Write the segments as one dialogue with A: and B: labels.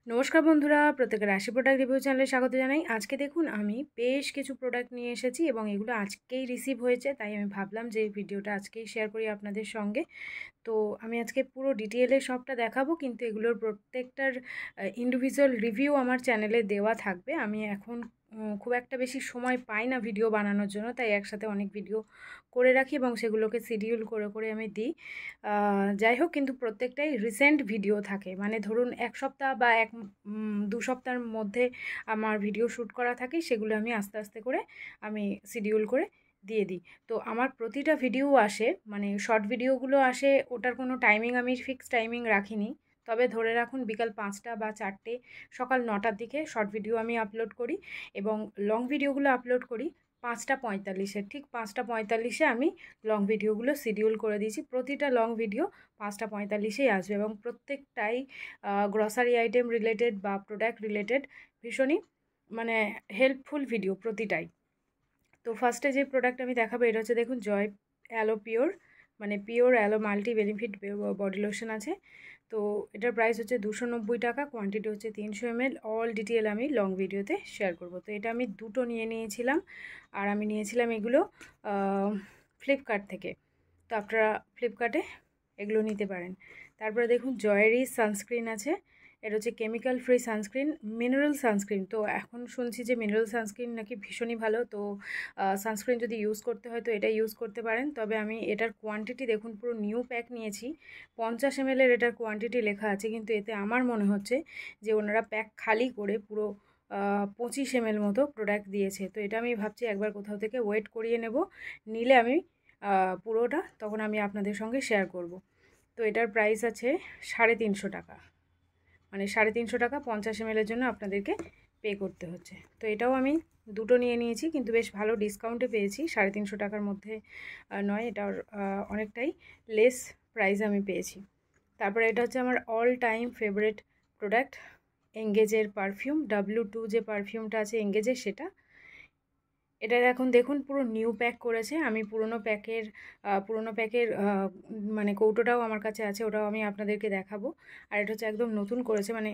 A: নমস্কার বন্ধুরা, প্রত্যেকের রাশি প্রোডাক্ট রিভিউ চ্যানেলে স্বাগত জানাই। আজকে দেখুন আমি বেশ কিছু প্রোডাক্ট নিয়ে এসেছি এবং এগুলো আজকেই রিসিভ হয়েছে, তাই আমি ভাবলাম যে ভিডিওটা আজকেই শেয়ার করি আপনাদের সঙ্গে। তো আমি আজকে পুরো ডিটেইলে সবটা দেখাবো, কিন্তু এগুলোর প্রত্যেকটার ইন্ডিভিজুয়াল রিভিউ আমার চ্যানেলে দেওয়া থাকবে। আমি এখন খুব একটা বেশি সময় পাই না ভিডিও বানানোর জন্য, তাই একসাথে অনেক ভিডিও করে রাখি এবং সেগুলোকে শিডিউল করে করে আমি দিই। যাই হোক, কিন্তু প্রত্যেকটাই রিসেন্ট ভিডিও থাকে, মানে ধরুন এক সপ্তাহ বা দু সপ্তাহের মধ্যে আমার ভিডিও শ্যুট করা থাকে, সেগুলো আমি আস্তে আস্তে করে আমি শিডিউল করে দিয়ে দিই। তো আমার প্রতিটা ভিডিও আসে, মানে শর্ট ভিডিওগুলো আসে, ওটার কোনো টাইমিং আমি ফিক্সড টাইমিং রাখিনি, তবে ধরে রাখুন বিকাল 5টা বা 4টে, সকাল 9টার দিকে শর্ট ভিডিও আমি আপলোড করি এবং লং ভিডিওগুলো আপলোড করি 5টা 45-এ। ঠিক 5টা 45-এ আমি লং ভিডিওগুলো শিডিউল করে দিয়েছি। প্রতিটা লং ভিডিও 5টা 45-এই আসবে এবং প্রত্যেকটাই গ্রসারি আইটেম রিলেটেড বা প্রোডাক্ট রিলেটেড, ভীষণই মানে হেল্পফুল ভিডিও প্রতিটাই। তো ফার্স্টে যে প্রোডাক্ট আমি দেখাবো এটা হচ্ছে, দেখুন, জয় অ্যালো পিওর, মানে pure aloe multi benefit body lotion আছে। তো এটার প্রাইস হচ্ছে 290 টাকা, কোয়ান্টিটি হচ্ছে 300 ml। অল ডিটেল আমি লং ভিডিওতে শেয়ার করব। তো এটা আমি দুটো নিয়ে নিয়েছিলাম, আর আমি নিয়েছিলাম এগুলো ফ্লিপকার্ট থেকে। তো আপনারা ফ্লিপকার্টে এগুলো নিতে পারেন। তারপরে দেখুন জয়েরই সানস্ক্রিন আছে, এটা হচ্ছে chemical free sunscreen, mineral sunscreen. তো এখন শুনছি যে মিনারেল সানস্ক্রিন নাকি ভীষণই ভালো, তো সানস্ক্রিন যদি ইউজ করতে হয় তো এটা ইউজ করতে পারেন। তবে আমি এটার কোয়ান্টিটি দেখুন, পুরো নিউ প্যাক নিয়েছি, 50 ml এটার কোয়ান্টিটি লেখা আছে, কিন্তু এতে আমার মনে হচ্ছে যে ওনারা প্যাক খালি করে পুরো 25 ml মতো প্রোডাক্ট দিয়েছে। তো এটা আমি ভাবছি একবার কোথাও থেকে ওয়েট করিয়ে নেব, নিলে আমি পুরোটা তখন আমি আপনাদের সঙ্গে শেয়ার করব। তো এটার প্রাইস আছে 350 টাকা, মানে 350 টাকা 50 ml জন্য আপনাদেরকে পে করতে হচ্ছে। তো এটাও আমি দুটো নিয়ে নিয়েছি, কিন্তু বেশ ভালো ডিসকাউন্টে পেয়েছি, 350 টাকার মধ্যে নয়, এটার অনেকটাই লেস প্রাইস আমি পেয়েছি। তারপরে এটা হচ্ছে আমার অল টাইম ফেভারিট প্রোডাক্ট, এঙ্গেজের পারফিউম W2 যে পারফিউমটা আছে এঙ্গেজের, সেটা। এটার এখন দেখুন পুরো নিউ প্যাক করেছে। আমি পুরনো প্যাকের মানে কৌটোটাও আমার কাছে আছে, ওটাও আমি আপনাদেরকে দেখাবো। আর এটা হচ্ছে একদম নতুন করেছে, মানে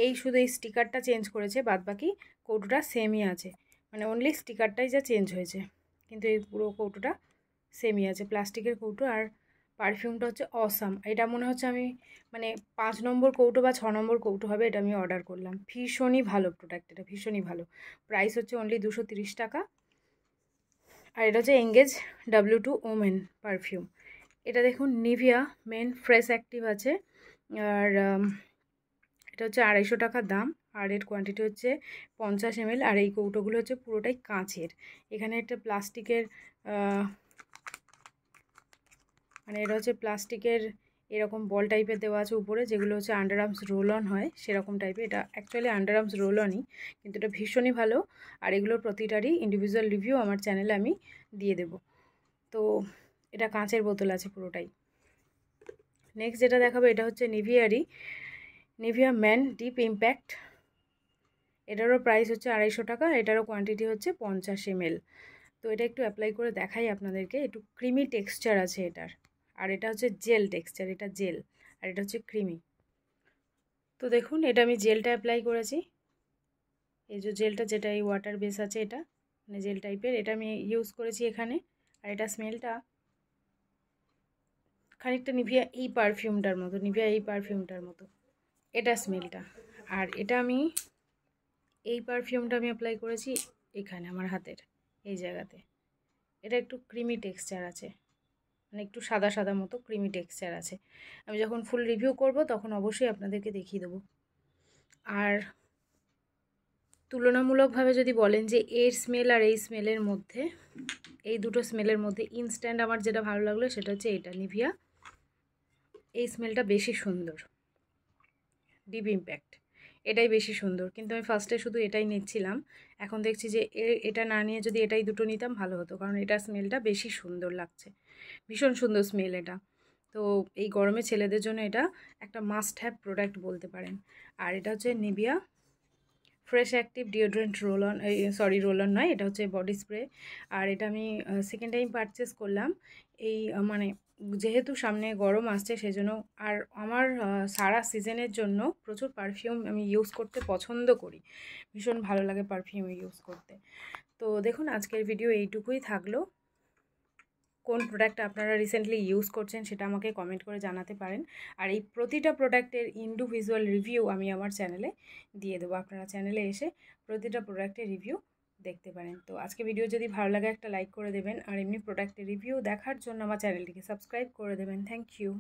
A: এই শুধু এই স্টিকারটা চেঞ্জ করেছে, বাদবাকি কৌটোটা সেমই আছে, মানে অনলি স্টিকারটাই যা চেঞ্জ হয়েছে, কিন্তু এই পুরো কৌটোটা সেমই আছে, প্লাস্টিকের কৌটো। আর পারফিউমটা হচ্ছে অসাম, এটা মনে হচ্ছে আমি মানে 5 নম্বর কৌটো বা 6 নম্বর কৌটো হবে, এটা আমি অর্ডার করলাম। ভীষণই ভালো প্রোডাক্ট, এটা ভীষণই ভালো। প্রাইস হচ্ছে অনলি 230 টাকা। আর এটা হচ্ছে এঙ্গেজ W2 ওমেন পারফিউম। এটা দেখুন নিভিয়া মেন ফ্রেশ অ্যাক্টিভ আছে, আর এটা হচ্ছে 250 টাকা দাম, আর এর কোয়ান্টিটি হচ্ছে 50 ml। আর এই কৌটোগুলো হচ্ছে পুরোটাই কাঁচের, এখানে একটা প্লাস্টিকের মানে এটা হচ্ছে প্লাস্টিকের এরকম বল টাইপের দেওয়া আছে উপরে, যেগুলো হচ্ছে আন্ডার আর্মস রোল অন হয় সেরকম টাইপের। এটা অ্যাকচুয়ালি আন্ডার আর্মস রোল অনই, কিন্তু এটা ভীষণই ভালো। আর এগুলোর প্রতিটারই ইন্ডিভিজুয়াল রিভিউ আমার চ্যানেলে আমি দিয়ে দেব। তো এটা কাঁচের বোতল আছে পুরোটাই। নেক্সট যেটা দেখাবো এটা হচ্ছে নিভিয়া ম্যান ডিপ ইম্প্যাক্ট। এটারও প্রাইস হচ্ছে 250 টাকা, এটারও কোয়ান্টিটি হচ্ছে 50 ml। তো এটা একটু অ্যাপ্লাই করে দেখাই আপনাদেরকে, একটু ক্রিমি টেক্সচার আছে এটার, আর এটা হচ্ছে জেল টেক্সচার, এটা জেল আর এটা হচ্ছে ক্রিমি। তো দেখুন এটা আমি জেলটা অ্যাপ্লাই করেছি, এই যে জেলটা, যেটা এই ওয়াটার বেস আছে, এটা মানে জেল টাইপের, এটা আমি ইউজ করেছি এখানে। আর এটা স্মেলটা খানিকটা নিভিয়া এই পারফিউমটার মতো এটা স্মেলটা। আর এটা আমি এই পারফিউমটা আমি অ্যাপ্লাই করেছি এখানে আমার হাতের এই জায়গাতে। এটা একটু ক্রিমি টেক্সচার আছে, মানে একটু সাদা সাদা মতো ক্রিমি টেক্সচার আছে। আমি যখন ফুল রিভিউ করব তখন অবশ্যই আপনাদেরকে দেখিয়ে দেবো। আর তুলনামূলকভাবে যদি বলেন যে এর স্মেল আর এই স্মেলের মধ্যে, এই দুটো স্মেলের মধ্যে ইনস্ট্যান্ট আমার যেটা ভালো লাগলো সেটা হচ্ছে এটা নিভিয়া, এই স্মেলটা বেশি সুন্দর, ডিপ ইম্প্যাক্ট এটাই বেশি সুন্দর। কিন্তু আমি ফার্স্টে শুধু এটাই নিচ্ছিলাম, এখন দেখছি যে এটা না নিয়ে যদি এটাই দুটো নিতাম ভালো হতো, কারণ এটা স্মেলটা বেশি সুন্দর লাগছে, ভীষণ সুন্দর স্মেল এটা। তো এই গরমে ছেলেদের জন্য এটা একটা মাস্ট হ্যাভ প্রোডাক্ট বলতে পারেন। আর এটা হচ্ছে Nivea fresh active deodorant roll on, roll on নয়, এটা হচ্ছে বডি স্প্রে। আর এটা আমি সেকেন্ড টাইম পারচেস করলাম, এই মানে যেহেতু সামনে গরম আসছে সেজন্য, আর আমার সারা সিজনের জন্য প্রচুর পারফিউম আমি ইউজ করতে পছন্দ করি, ভীষণ ভালো লাগে পারফিউম ইউজ করতে। তো দেখুন আজকের ভিডিও এইটুকুই থাকলো। কোন প্রোডাক্ট আপনারা রিসেন্টলি ইউজ করছেন সেটা আমাকে কমেন্ট করে জানাতে পারেন। আর এই প্রতিটা প্রোডাক্টের ইন্ডিভিজুয়াল রিভিউ আমি আমার চ্যানেলে দিয়ে দেবো, আপনারা চ্যানেলে এসে প্রতিটা প্রোডাক্টের রিভিউ দেখতে পারেন। তো আজকে ভিডিও যদি ভালো লাগে একটা লাইক করে দেবেন, আর এমনি প্রোডাক্টের রিভিউ দেখার জন্য আমার চ্যানেলটিকে সাবস্ক্রাইব করে দেবেন। Thank you.